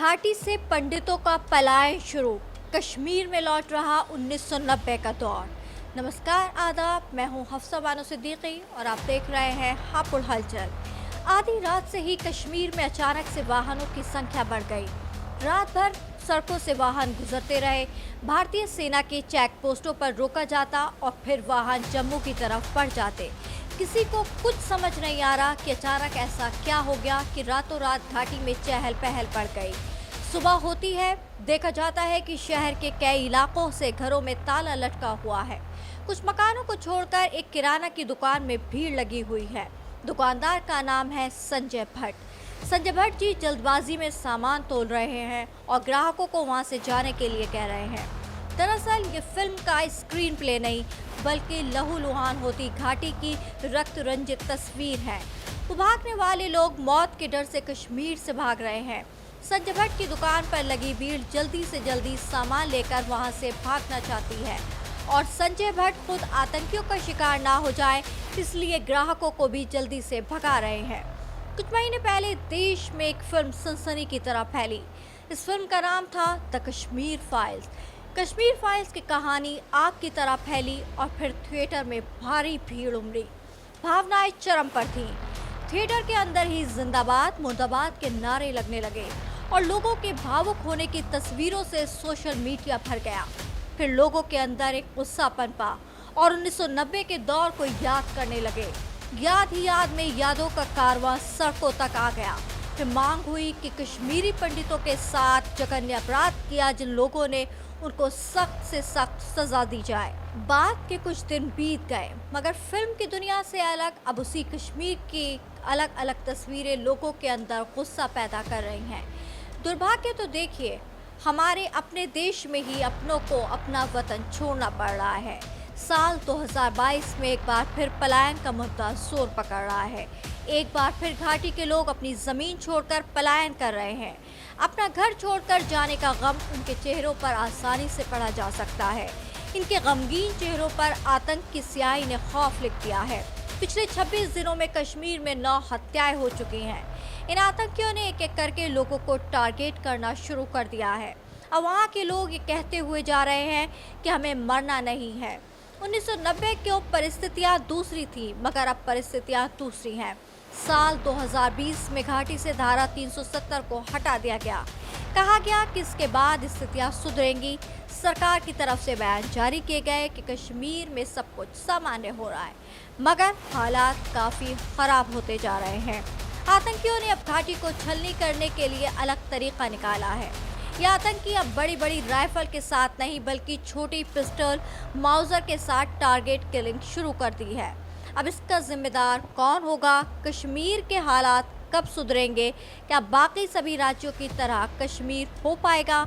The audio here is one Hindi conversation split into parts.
घाटी से पंडितों का पलायन शुरू, कश्मीर में लौट रहा 1990 का दौर। नमस्कार, आदाब, मैं हूं हफ्सा बानो सिद्दीकी और आप देख रहे हैं हापुड़ हलचल। आधी रात से ही कश्मीर में अचानक से वाहनों की संख्या बढ़ गई। रात भर सड़कों से वाहन गुजरते रहे। भारतीय सेना के चेक पोस्टों पर रोका जाता और फिर वाहन जम्मू की तरफ बढ़ जाते। किसी को कुछ समझ नहीं आ रहा कि अचानक ऐसा क्या हो गया कि रातों रात घाटी में चहल पहल बढ़ गई। सुबह होती है, देखा जाता है कि शहर के कई इलाकों से घरों में ताला लटका हुआ है। कुछ मकानों को छोड़कर एक किराना की दुकान में भीड़ लगी हुई है। दुकानदार का नाम है संजय भट्ट। संजय भट्ट जी जल्दबाजी में सामान तोल रहे हैं और ग्राहकों को वहां से जाने के लिए कह रहे हैं। दरअसल ये फिल्म का स्क्रीन प्ले नहीं बल्कि लहूलुहान होती घाटी की रक्त रंजित तस्वीर है। वो भागने वाले लोग मौत के डर से कश्मीर से भाग रहे हैं। संजय भट्ट की दुकान पर लगी भीड़ जल्दी से जल्दी सामान लेकर वहां से भागना चाहती है और संजय भट्ट खुद आतंकियों का शिकार ना हो जाए, इसलिए ग्राहकों को भी जल्दी से भगा रहे हैं। कुछ महीने पहले देश में एक फिल्म सनसनी की तरह फैली। इस फिल्म का नाम था the Kashmir files. Kashmir files की कहानी आग की तरह फैली और फिर थिएटर में भारी भीड़ उमड़ी। भावनाएं चरम पर थीं। थिएटर के अंदर ही जिंदाबाद मुर्दाबाद के नारे लगने लगे और लोगों के भावुक होने की तस्वीरों से सोशल मीडिया भर गया। फिर लोगों के अंदर एक गुस्सा पनपा और 1990 के दौर को याद करने लगे। याद ही याद में यादों का कारवां सड़कों तक आ गया। फिर मांग हुई कि कश्मीरी पंडितों के साथ जघन्य अपराध किया जिन लोगों ने, उनको सख्त से सख्त सजा दी जाए। बाद के कुछ दिन बीत गए मगर फिल्म की दुनिया से अलग अब उसी कश्मीर की अलग अलग तस्वीरें लोगों के अंदर गुस्सा पैदा कर रही हैं। दुर्भाग्य तो देखिए, हमारे अपने देश में ही अपनों को अपना वतन छोड़ना पड़ रहा है। साल 2022 में एक बार फिर पलायन का मुद्दा जोर पकड़ रहा है। एक बार फिर घाटी के लोग अपनी जमीन छोड़कर पलायन कर रहे हैं। अपना घर छोड़कर जाने का गम उनके चेहरों पर आसानी से पढ़ा जा सकता है। इनके गमगीन चेहरों पर आतंक की स्याही ने खौफ लिख दिया है। पिछले 26 दिनों में कश्मीर में 9 हत्याएं हो चुकी हैं। इन आतंकियों ने एक एक करके लोगों को टारगेट करना शुरू कर दिया है। अब वहाँ के लोग ये कहते हुए जा रहे हैं कि हमें मरना नहीं है। 1990 की परिस्थितियाँ दूसरी थी मगर अब परिस्थितियाँ दूसरी हैं। साल 2020 में घाटी से धारा 370 को हटा दिया गया। कहा गया कि इसके बाद स्थितियां सुधरेंगी। सरकार की तरफ से बयान जारी किए गए कि कश्मीर में सब कुछ सामान्य हो रहा है मगर हालात काफ़ी खराब होते जा रहे हैं। आतंकियों ने अब घाटी को छलनी करने के लिए अलग तरीका निकाला है। ये आतंकी अब बड़ी बड़ी राइफल के साथ नहीं बल्कि छोटी पिस्टल माउजर के साथ टारगेट किलिंग शुरू कर दी है। अब इसका जिम्मेदार कौन होगा? कश्मीर के हालात कब सुधरेंगे? क्या बाकी सभी राज्यों की तरह कश्मीर हो पाएगा?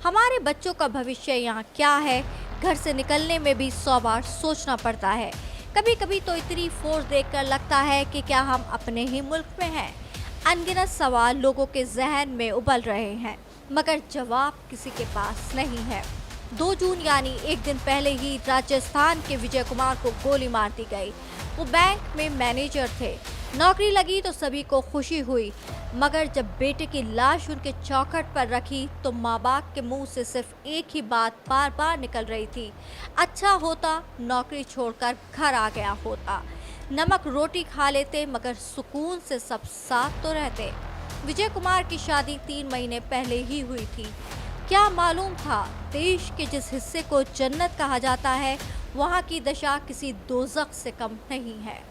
हमारे बच्चों का भविष्य यहाँ क्या है? घर से निकलने में भी 100 बार सोचना पड़ता है। कभी कभी तो इतनी फोर्स देखकर लगता है कि क्या हम अपने ही मुल्क में हैं? अनगिनत सवाल लोगों के जहन में उबल रहे हैं मगर जवाब किसी के पास नहीं है। 2 जून यानी एक दिन पहले ही राजस्थान के विजय कुमार को गोली मार दी गई। वो बैंक में मैनेजर थे। नौकरी लगी तो सभी को खुशी हुई मगर जब बेटे की लाश उनके चौखट पर रखी तो माँ बाप के मुंह से सिर्फ एक ही बात बार बार निकल रही थी, अच्छा होता नौकरी छोड़कर घर आ गया होता, नमक रोटी खा लेते मगर सुकून से सब साथ तो रहते। विजय कुमार की शादी 3 महीने पहले ही हुई थी। क्या मालूम था देश के जिस हिस्से को जन्नत कहा जाता है वहाँ की दशा किसी दोज़ख से कम नहीं है।